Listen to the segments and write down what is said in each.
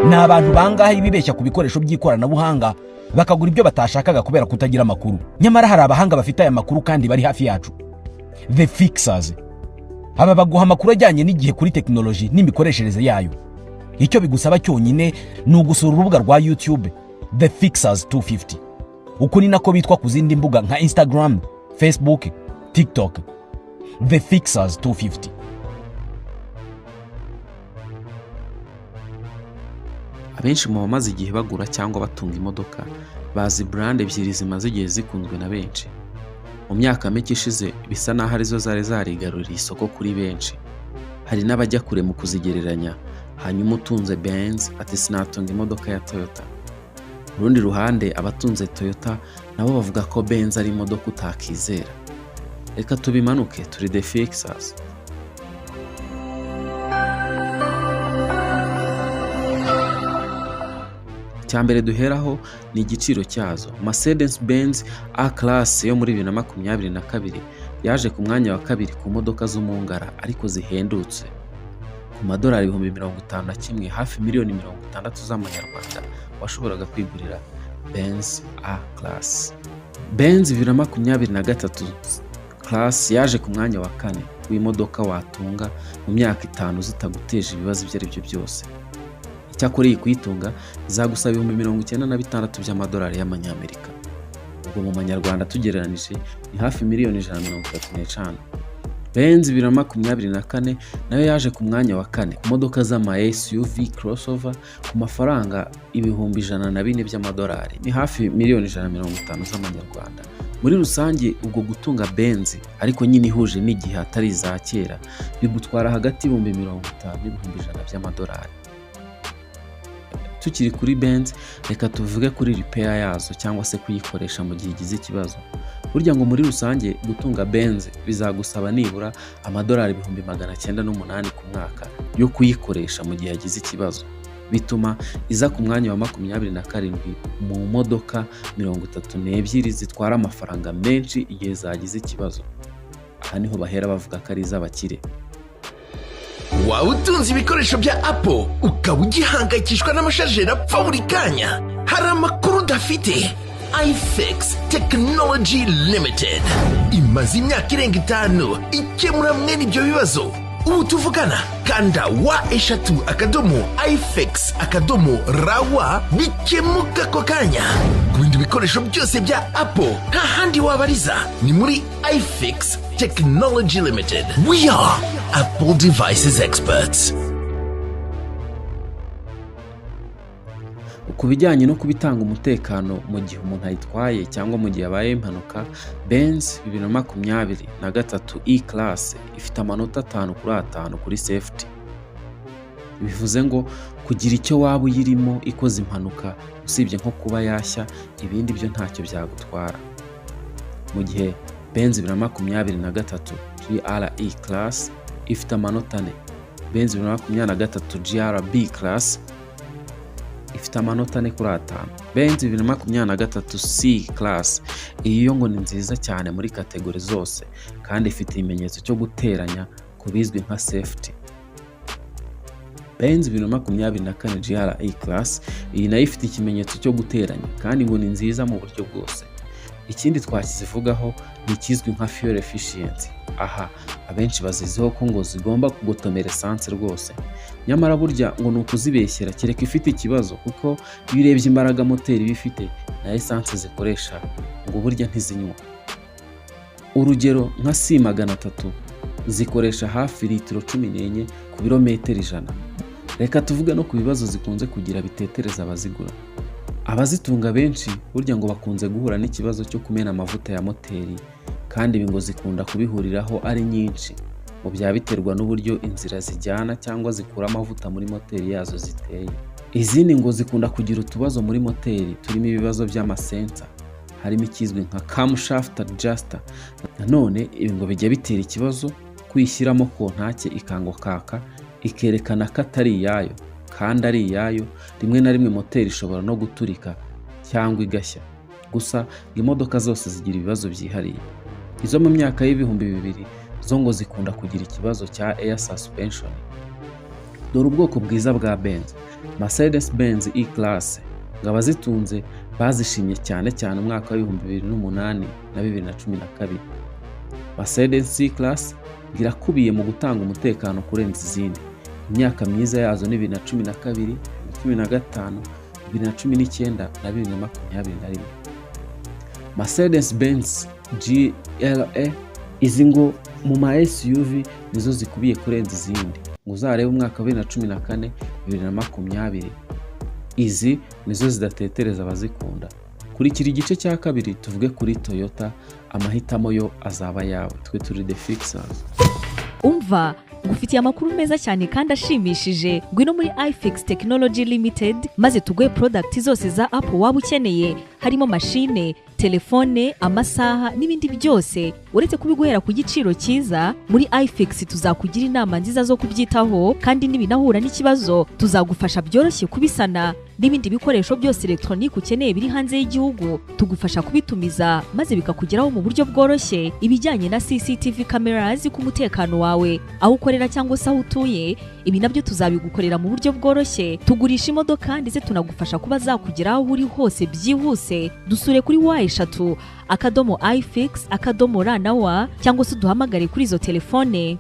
ni abantu bangahe bibeshya ku bikoresho by'ikoranabuhanga bakagura ibyo batashakaga kubera kutagira amakuru. Nyamara hari abahanga bafite aya makuru kandi bari hafi yacu. The Fixers. Aba baguha amakuru ajyanye n'igihe kuri technology n'imikoreshereze yayo. Icyo bigusaba cyonyine ni ugusura urubuga rwa YouTube The Fixers 250. Uko ni nako bitwa ku zindi mbuga nka Instagram, Facebook, TikTok. The Fixers 250. Abenshi mu bamaze igihe bagura cyangwa batunga imodoka bazi brand ebyiri zimaze igihe zikunzwe na benshi. Mu myaka mike ishize bisa naho arizo zari zarigaruriye isoko kuri benshi. Hari n'abajya kure mu kuzigereranya, hanyuma utunze Benz ati sinatunga imodoka ya Toyota. Urundi ruhande abatunze Toyota nabo bavuga ko Benz ari imodoka utakizera. Reka tubimanuke, turi The Fixers. Cyambere duheraho ni igiciro cyazo. Mercedes-Benz A-Class yo muri 2022 yaje ku mwanya wa kabiri ku modoka zo mu ngara ariko zihendutse. Ku madolari 51,000 hafi miliyoni 60 z'amanyarwanda washoboraga kwigurira Benz A-Class. Benz 2023 Class yaje ku mwanya wa kane w'imodoka watunga mu myaka 5 zitaguteje ibibazo ibyo ari byo byose. Icyakora iyi kuyitunga izagusaba 96 by'amadolari y'amanyamerika. Ubwo mu manyarwanda tugereranije ni hafi miliyoni 135. Benz 2024 nayo yaje ku mwanya wa kane ku modoka z'ama SUV crossover ku mafaranga 104 by'amadolari, ni hafi miliyoni 150 z'amanyarwanda. Muri rusange ubwo gutunga Benz ariko nyine ihuje n'igihe atari za kera bigutwara hagati y'50 n'ibihumbi 100 by'amadolari. Tukiri kuri Benz, reka tuvuge kuri repair yazo cyangwa se kuyikoresha mu gihe igize ikibazo. Burya ngo muri rusange gutunga Benz bizagusaba nibura amadolari 908 ku mwaka yo kuyikoresha mu gihe yagize ikibazo. Bituma iza ku mwanya wa 27 mu modoka 32 zitwara amafaranga menshi igihe zagize ikibazo. Aha niho bahera bavuga ko ari iz'abakire. Waba utunze ibikoresho bya Apple ukaba ugihangayikishwa n'amashajeri apfa buri kanya? Hari amakuru udafite. iFix Technology Limited imaze imyaka irenga 5 ikemura mwene ibyo bibazo. Ubu tuvugana kanda wa/ifix.rawa bikemuka ko kanya. Ku bindi bikoresho byose bya Apple nta handi wabariza, ni muri iFix Technology Limited. We are Apple devices experts. Ku bijyanye no kubitanga umutekano mu gihe umuntu ayitwaye cyangwa mu gihe yabaye impanuka, Benz 2023 E-Class ifite amanota 5/5 kuri safety. Bivuze ngo kugira icyo waba uyirimo ikoze impanuka usibye nko kuba yashya, ibindi byo ntacyo byagutwara. Mu gihe Benz 2023 GR E-Class ifite amanota 4. Benz 2023 GR B-Class ifite amanota 4/5. Benz 2023 C-Class iyo ngo ni nziza cyane muri kategori zose kandi ifite ikimenyetso cyo guteranya kubizwi nka safety. Benz 2024 GR E-Class iyi nayo ifite ikimenyetso cyo guteranya kandi ngo ni nziza mu buryo bwose. Ikindi twakizivugaho ni ikizwi nka fuel efficiency. Aha abenshi baziziho ko ngo zigomba kugotomera essence rwose. Nyamara burya ngo ni ukuzibeshyera kereka ifite ikibazo, kuko iyo urebye imbaraga moteri bifite na essence zikoresha ngo burya ntizinywa. Urugero nka C300 zikoresha hafi litiro 14 ku birometero 100. Reka tuvuge no ku bibazo zikunze kugira bitetereza abazigura. Abazitunga benshi burya ngo bakunze guhura n'ikibazo cyo kumena amavuta ya moteri, kandi ibi ngo zikunda kubihuriraho ari nyinshi. Mu byabiterwa n'uburyo inzira zijyana cyangwa zikura amavuta muri moteri yazo ziteye. Izindi ngo zikunda kugira utubazo muri moteri turimo ibibazo by'amasensa, harimo ikizwi nka camshaft adjuster. Nanone ibi ngo bijya bitera ikibazo kuyishyiramo kontake ikangokaka ikerekana ko atari iyayo, kandi ari iyayo. Rimwe na rimwe moteri ishobora no guturika cyangwa igashya. Gusa imodoka zose zigira ibibazo byihariye. Izo mu myaka y'ibihumbi 2000 zo ngo zikunda kugira ikibazo cya air suspension. dore ubwoko bwiza bwa Benz. Mercedes Benz E-Class ngo abazitunze bazishimye cyane cyane umwaka wa 2008 na 2012. Mercedes E-Class irakubiye mu gutanga umutekano kurenza izindi. Imyaka myiza yazo ni 2012, 2015, 2019 na 2021. Mercedes Benz GLE izi ngo mu ma SUV nizo zikubiye kurenza izindi. Ngo uzarebe umwaka wa 2014, 2020 izi nizo zidatetereza abazikunda. Kurikira igice cya kabiri tuvuge kuri Toyota, amahitamo yo azaba yawe. Twe turi The Fixers. Umva ngufitiye amakuru meza cyane kandi ashimishije. Ngwino muri iFix Technology Limited maze tuguhe product zose za Apple waba ukeneye, harimo machine, telefone, amasaha n'ibindi byose. Uretse kubiguhera ku giciro cyiza, muri iFix tuzakugira inama nziza zo kubyitaho, kandi nibinahura n'ikibazo tuzagufasha byoroshye kubisana. N'ibindi bikoresho byose electronique ukeneye biri hanze y'igihugu tugufasha kubitumiza maze bikakugeraho mu buryo bworoshye. Ibijyanye na CCTV cameras ku mutekano wawe, aho ukorera cyangwa se aho utuye, ibi nabyo tuzabigukorera mu buryo bworoshye. Tugurisha imodoka ndetse tunagufasha kuba zakugeraho uri hose byihuse. Dusure kuri wa@ifix.ra cyangwa se duhamagare kuri izo telefone.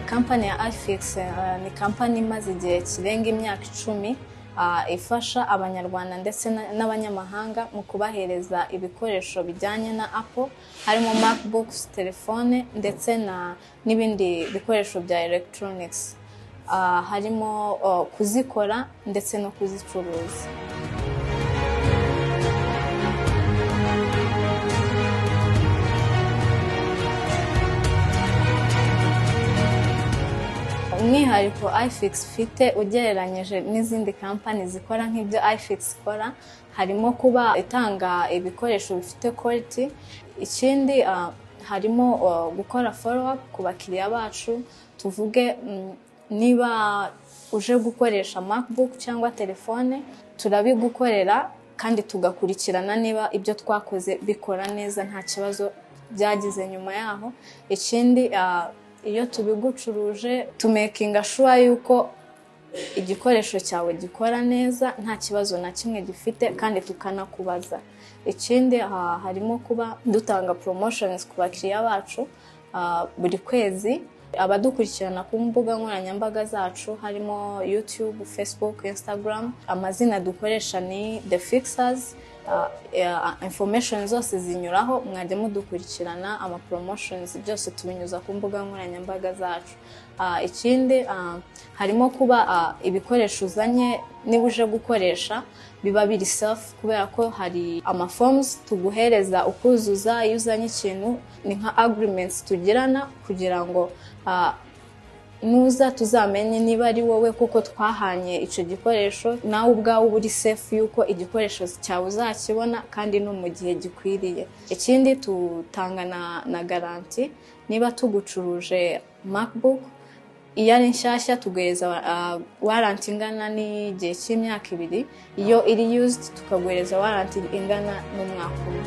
Kampani ya iFix ni kampani imaze igihe kirenga imyaka 10 ifasha abanyarwanda ndetse n'abanyamahanga mu kubahereza ibikoresho bijyanye na Apple, harimo MacBooks, telefone ndetse n'ibindi bikoresho bya electronics, harimo kuzikora ndetse no kuzicuruza. Umwihariko iFix ifite ugereranyije n'izindi kampani zikora nk'ibyo iFix ikora, harimo kuba itanga ibikoresho bifite quality. Ikindi harimo gukora follow up ku bakiriya bacu. Tuvuge niba uje gukoresha MacBook cyangwa telefone, turabigukorera kandi tugakurikirana niba ibyo twakoze bikora neza nta kibazo byagize nyuma yaho. Ikindi iyo tubigucuruje tumakinga sure yuko igikoresho cyawe gikora neza nta kibazo na kimwe gifite kandi tukanakubaza. Ikindi harimo kuba dutanga promotions ku bakiriya bacu buri kwezi. Abadukurikirana ku mbuga nkoranyambaga zacu harimo YouTube, Facebook, Instagram. Amazina dukoresha ni The Fixers. Information zose zinyuraho, mwajya mudukurikirana. Ama promotions byose tubinyuza ku mbuga nkoranyambaga zacu. Ikindi harimo kuba ibikoresho uzanye niba uje gukoresha biba biri self, kubera ko hari ama forms tuguhereza ukuzuza iyo uzanye ikintu. Ni nka agreements tugirana kugira ngo nuza tuzamenye niba ari wowe kuko twahanye icyo gikoresho, nawe ubwawe uri safe yuko igikoresho cyawe uzakibona kandi no mu gihe gikwiriye. Ikindi tutanga na garanti. Niba tugucuruje MacBook iyo ari nshyashya tuguhereza warranty ingana n'igihe cy'imyaka 2. Iyo iri used tukaguhereza warranty ingana n'umwaka umwe.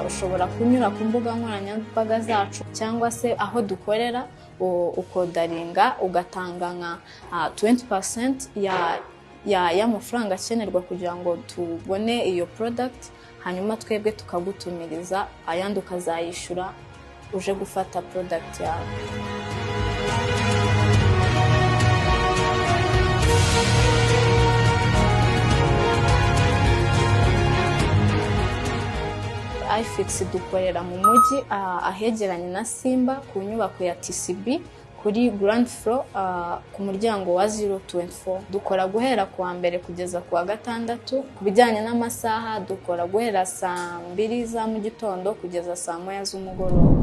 Ushobora kunyura ku mbuga nkoranyambaga zacu cyangwa se aho dukorera ukodaringa ugatanga nka 20% y'amafaranga akenerwa kugira ngo tubone iyo product, hanyuma twebwe tukagutumiriza ayandi ukazayishyura uje gufata product yawe. iFix dukorera mu mujyi ahegeranye na Simba ku nyubako ya TCB kuri ground floor ku muryango wa 024. Dukora guhera kuwa mbere kugeza kuwa gatandatu. Ku bijyanye n'amasaha dukora guhera saa 2 za mu gitondo kugeza saa 1 z'umugoroba.